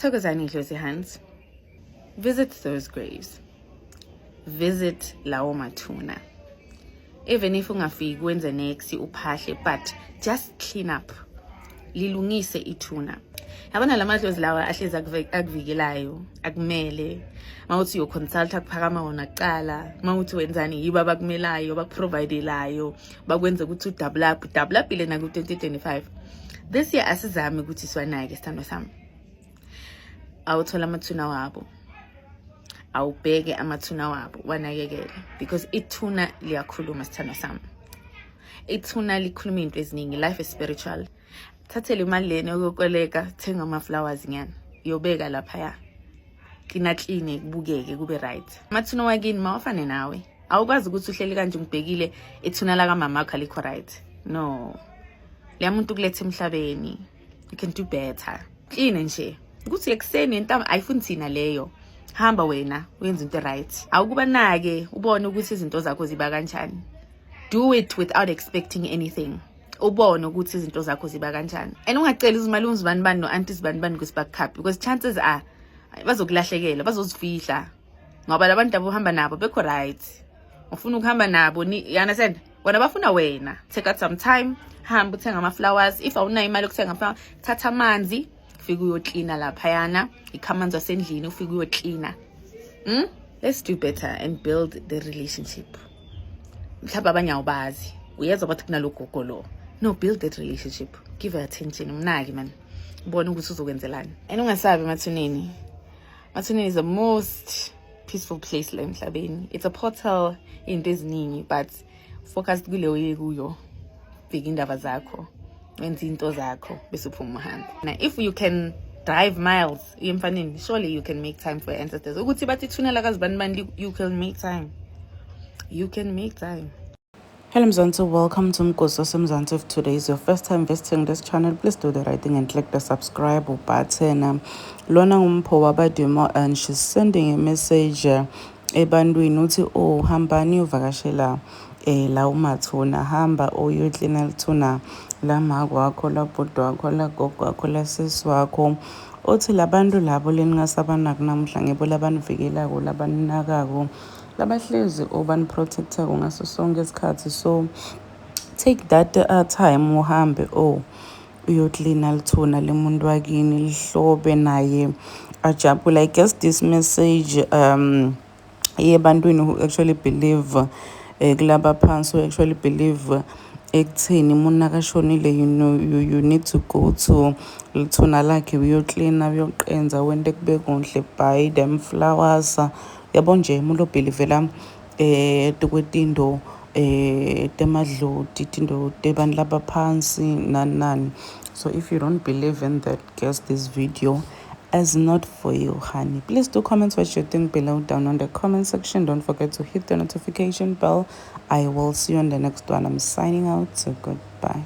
Thokozani Dlozi Hans. Visit those graves. Visit lawo mathuna. Even if ungafiki wenze next uphahle, but just clean up. Lilungise ithuna. Yabona lamadlozi lawa ahlezi akuvikelayo, akumele. Mawuthi yo consult akuphakama wona kuqala, mawuthi wenzani yiba bakumelayo, bakuprovidelayo, bakwenza ukuthi double up ile na ku 2025. This year asizame ukuthi siwanake sithando sami. Awuthola amathuna wabo. Awubheke amathuna wabo wanakekele because ithuna liyakhuluma sithando sami. Ithuna likhuluma into eziningi, life is spiritual. Thathele imali lena yokukoleka, thenga ama flowers nyana. Yobeka lapha ya. Clean kubukeke kube right. Amathuna wakini mawafane nawe. Awukwazi ukuthi uhleli kanje ngibhekile ithuna la kamama wakho alikho right. No. Liyamuntu kulethe emhlabeni. You can do better. Clean nje. Ukuthi ekseni intama ayifuni thina leyo. Hamba wena uyenza into right. Awukuba nake ubone ukuthi izinto zakho ziba kanjani. Do it without expecting anything. Ubone ukuthi izinto zakho ziba kanjani. And ungacela izimali uzibani no aunties bani kusibakhapi because chances are bazokulahlekela, bazozifihla. Ngoba labantu abuhamba nabo bekho right. Ufuna ukuhamba nabo you understand? Wena bafuna wena. Take out some time, hamba uthenga ama flowers. If awunayo imali yokuthenga flower, thatha amanzi, ufike uyocleana lapha yana. Ikhamanzi wasendlini ufike uyocleana. Let's do better and build the relationship. Mhlawumbe abanye awubazi. Uyezwa bathi kunalogogo lo. No, build that relationship. Give her attention. Umnaki man. Ubone ukuthi uzokwenzelani. And ungasabi mathuneni. Mathuneni is the most peaceful place la emhlabeni. It's a portal into eziningi, but focus kule oye kuyo. Bheka indaba zakho. Wenza into zakho bese uphuma uhamba. Now if you can drive miles emfaneni, surely you can make time for your ancestors. Ukuthi bathi thunela kazibani you can make time. You can make time. Hello Mzansi, welcome to Mkosi Mzansi. If today is your first time visiting this channel, please do the right thing and click the subscribe button. Lona ngumpho wabadimo and she's sending a message ebantwini uthi oh hambani uvakashela la umathuna, hamba uyocleana lithuna la makwakho, la bhuti wakho, la gogo wakho, la sisi wakho. Uthi labantu labo leningasabanaki namuhla ngebo labanivikelako, labaninakako, labahlezi obaniprotectako ngaso sonke isikhathi. So take that time uhambe uyocleana lithuna lemuntu wakini, lihlobe naye ajabule. I guess this message yebantwini who actually believe kulaba phansi who actually believe ekutheni umuntu nakashonile, you need to go to lithuna lakhe uyocleana, uyoqenza, wente kube kuhle, buy them flowers. Yabo nje umuntu obelivela kwetindo temadloti, tindo tebantu labaphansi nani. So if you don't believe in that, guess this video is not for you, honey. Please do comment what you think below down on the comment section. Don't forget to hit the notification bell. I will see you on the next one. I'm signing out, so goodbye.